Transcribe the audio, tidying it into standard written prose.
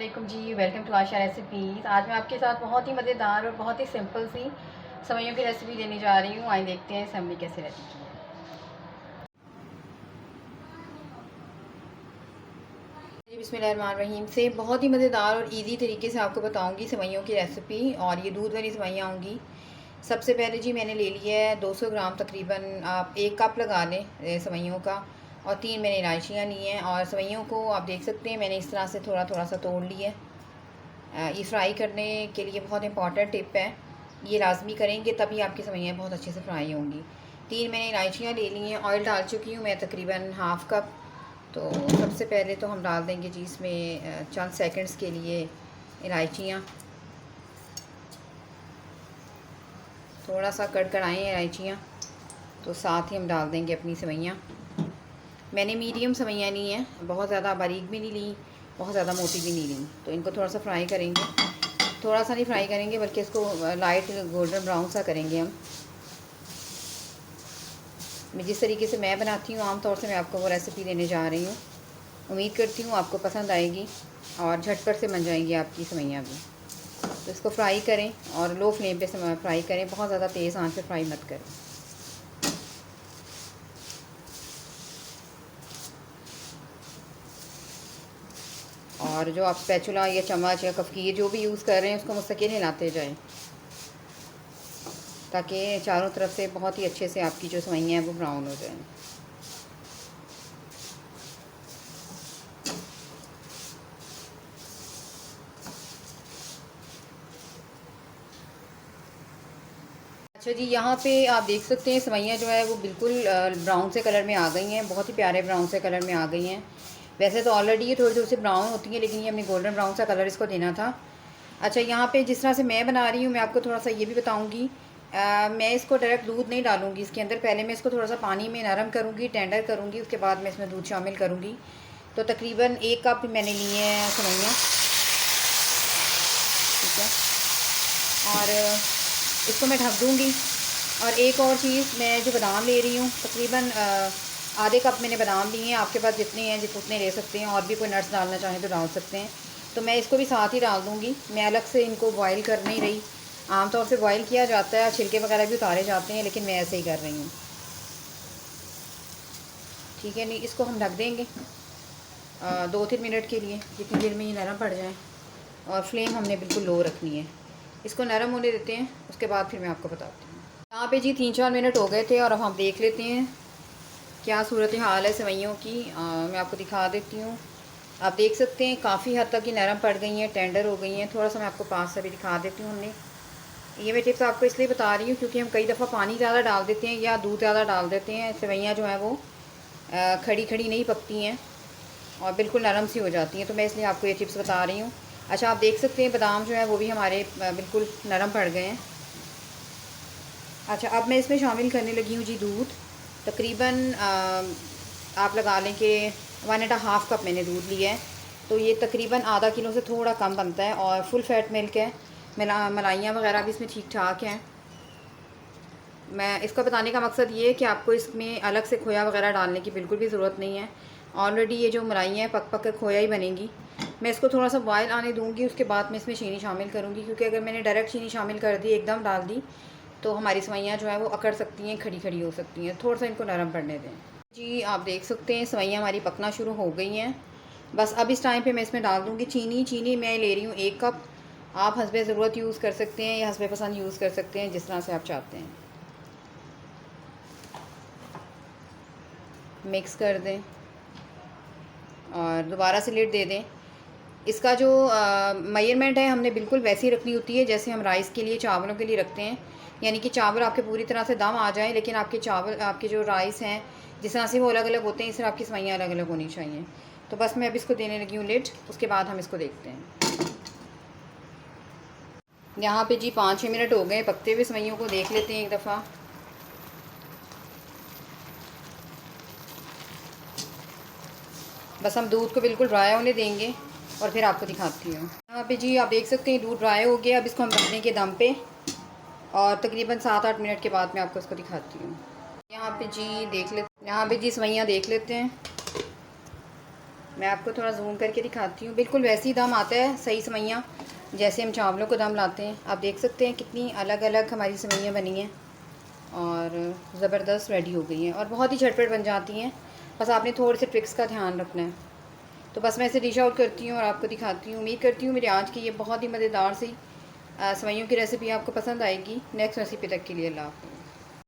वालेकुम जी, welcome to Asha recipes. आज मैं आपके साथ बहुत ही मज़ेदार और बहुत ही सिंपल सी सेवइयों की रेसिपी देने जा रही हूँ। आइए देखते हैं सेवई कैसे रहती है। जी बिस्मिल्लाहिर्रहमानिर्रहीम से बहुत ही मज़ेदार और इजी तरीके से आपको बताऊंगी सेवइयों की रेसिपी। और ये दूध वाली सेवइयाँ होंगी। सबसे पहले जी मैंने ले लिया है 200 ग्राम, तकरीबन आप 1 कप लगा लें सेवइयों का। और 3 मैंने इलायचियाँ ली हैं। और सेवइयों को आप देख सकते हैं मैंने इस तरह से थोड़ा थोड़ा सा तोड़ लिया है। ये फ्राई करने के लिए बहुत इंपॉर्टेंट टिप है, ये लाजमी करेंगे तभी आपकी सेवइयाँ बहुत अच्छे से फ्राई होंगी। 3 मैंने इलायचियाँ ले ली हैं। ऑयल डाल चुकी हूँ मैं तकरीबन हाफ़ कप। तो सबसे पहले तो हम डाल देंगे जी इसमें चंद सेकंड्स के लिए इलायचियाँ। थोड़ा सा कड़कड़ाएँ इलायचियाँ, तो साथ ही हम डाल देंगे अपनी सेवइयाँ। मैंने मीडियम सेवइयाँ ली हैं, बहुत ज़्यादा बारीक भी नहीं ली, बहुत ज़्यादा मोटी भी नहीं ली। तो इनको थोड़ा सा फ्राई करेंगे, थोड़ा सा नहीं फ्राई करेंगे बल्कि इसको लाइट गोल्डन ब्राउन सा करेंगे हम। मैं जिस तरीके से मैं बनाती हूँ आम तौर से मैं आपको वो रेसिपी देने जा रही हूँ। उम्मीद करती हूँ आपको पसंद आएगी और झटपट से बन जाएंगी आपकी सेवइयाँ भी। तो इसको फ्राई करें और लो फ्लेम पे फ्राई करें, बहुत ज़्यादा तेज़ आंच पे फ्राई मत करें। और जो आप स्पैचुला या चम्मच या कफ़कीर जो भी यूज़ कर रहे हैं उसको मुस्तकिल हिलाते जाएं, ताकि चारों तरफ से बहुत ही अच्छे से आपकी जो सेवइयाँ हैं वो ब्राउन हो जाएं। अच्छा जी, यहाँ पे आप देख सकते हैं सेवइयाँ जो है वो बिल्कुल ब्राउन से कलर में आ गई हैं, बहुत ही प्यारे ब्राउन से कलर में आ गई हैं। वैसे तो ऑलरेडी ये थोड़ी थोड़ी सी ब्राउन होती हैं, लेकिन ये हमने गोल्डन ब्राउन सा कलर इसको देना था। अच्छा, यहाँ पे जिस तरह से मैं बना रही हूँ मैं आपको थोड़ा सा ये भी बताऊँगी। मैं इसको डायरेक्ट दूध नहीं डालूँगी इसके अंदर, पहले मैं इसको थोड़ा सा पानी में नरम करूँगी, टेंडर करूँगी, उसके बाद मैं इसमें दूध शामिल करूँगी। तो तकरीबन 1 कप मैंने लिए हैं सेवइयाँ, ठीक है। और इसको मैं ढक दूँगी। और एक और चीज़, मैं जो बादाम ले रही हूँ तकरीबन आधे कप मैंने बादाम लिए हैं। आपके पास जितने हैं जितने ले सकते हैं, और भी कोई नट्स डालना चाहें तो डाल सकते हैं। तो मैं इसको भी साथ ही डाल दूँगी। मैं अलग से इनको बॉईल कर नहीं रही, आमतौर से बॉईल किया जाता है, छिलके वगैरह भी उतारे जाते हैं, लेकिन मैं ऐसे ही कर रही हूँ, ठीक है। नहीं, इसको हम ढक देंगे 2-3 मिनट के लिए, जितनी देर में ये नरम पड़ जाए। और फ्लेम हमने बिल्कुल लो रखनी है। इसको नरम होने देते हैं, उसके बाद फिर मैं आपको बताती हूँ। यहाँ पे जी 3-4 मिनट हो गए थे और अब हम देख लेते हैं क्या सूरत हाल है सेवइयों की। मैं आपको दिखा देती हूँ। आप देख सकते हैं काफ़ी हद तक ये नरम पड़ गई हैं, टेंडर हो गई हैं। थोड़ा सा मैं आपको पास से भी दिखा देती हूँ। हमने ये मैं टिप्स आपको इसलिए बता रही हूँ क्योंकि हम कई दफ़ा पानी ज़्यादा डाल देते हैं या दूध ज़्यादा डाल देते हैं, सेवइयाँ जो हैं वो खड़ी खड़ी नहीं पकती हैं और बिल्कुल नरम सी हो जाती हैं। तो मैं इसलिए आपको ये टिप्स बता रही हूँ। अच्छा, आप देख सकते हैं बादाम जो है वो भी हमारे बिल्कुल नरम पड़ गए हैं। अच्छा, अब मैं इसमें शामिल करने लगी हूँ जी दूध। तकरीबन आप लगा लें कि 1.5 कप मैंने दूध लिया है। तो ये तकरीबन आधा किलो से थोड़ा कम बनता है और फुल फैट मिल्क है। मलाइयाँ वगैरह भी इसमें ठीक ठाक हैं। मैं इसका बताने का मकसद ये है कि आपको इसमें अलग से खोया वगैरह डालने की बिल्कुल भी ज़रूरत नहीं है। ऑलरेडी ये जो मलाइयाँ हैं पक पक कर खोया ही बनेंगी। मैं इसको थोड़ा सा बॉयल आने दूँगी, उसके बाद मैं इसमें चीनी शामिल करूँगी, क्योंकि अगर मैंने डायरेक्ट चीनी शामिल कर दी, एकदम डाल दी, तो हमारी सेवइयाँ जो है वो अकड़ सकती हैं, खड़ी खड़ी हो सकती हैं। थोड़ा सा इनको नरम पड़ने दें जी। आप देख सकते हैं सेवइयाँ हमारी पकना शुरू हो गई हैं। बस अब इस टाइम पे मैं इसमें डाल दूँगी चीनी। चीनी मैं ले रही हूँ 1 कप। आप हस्बे ज़रूरत यूज़ कर सकते हैं या हस्बे पसंद यूज़ कर सकते हैं, जिस तरह से आप चाहते हैं। मिक्स कर दें और दोबारा से लिड दे दें। इसका जो मेजरमेंट है हमने बिल्कुल वैसी ही रखनी होती है जैसे हम राइस के लिए, चावलों के लिए रखते हैं। यानी कि चावल आपके पूरी तरह से दम आ जाए, लेकिन आपके चावल, आपके जो राइस हैं जिस तरह से वो अलग अलग होते हैं, इस तरह आपकी सेवइयाँ अलग अलग होनी चाहिए। तो बस मैं अब इसको देने लगी हूँ लिड, उसके बाद हम इसको देखते हैं। यहाँ पे जी 5-6 मिनट हो गए पकते हुए सेवइयों को। देख लेते हैं एक दफ़ा। बस हम दूध को बिल्कुल ड्राई होने देंगे और फिर आपको दिखाती हूँ। यहाँ पे जी आप देख सकते हैं दूध ड्राई हो गया। अब इसको हम रख देंगे दम पे और तकरीबन 7-8 मिनट के बाद मैं आपको इसको दिखाती हूँ। यहाँ पे जी सेवइयाँ देख लेते हैं। मैं आपको थोड़ा जूम करके दिखाती हूँ। बिल्कुल वैसे ही दम आता है, सही सेवइयाँ जैसे हम चावलों को दम लाते हैं। आप देख सकते हैं कितनी अलग अलग हमारी सेवइयाँ बनी हैं और ज़बरदस्त रेडी हो गई हैं और बहुत ही झटपट बन जाती हैं। बस आपने थोड़े से ट्रिक्स का ध्यान रखना है। तो बस मैं इसे डिश आउट करती हूँ और आपको दिखाती हूँ। उम्मीद करती हूँ मेरी आज की ये बहुत ही मज़ेदार सी सेवइयों की रेसिपी आपको पसंद आएगी। नेक्स्ट रेसिपी तक के लिए अल्लाह हाफ़िज़।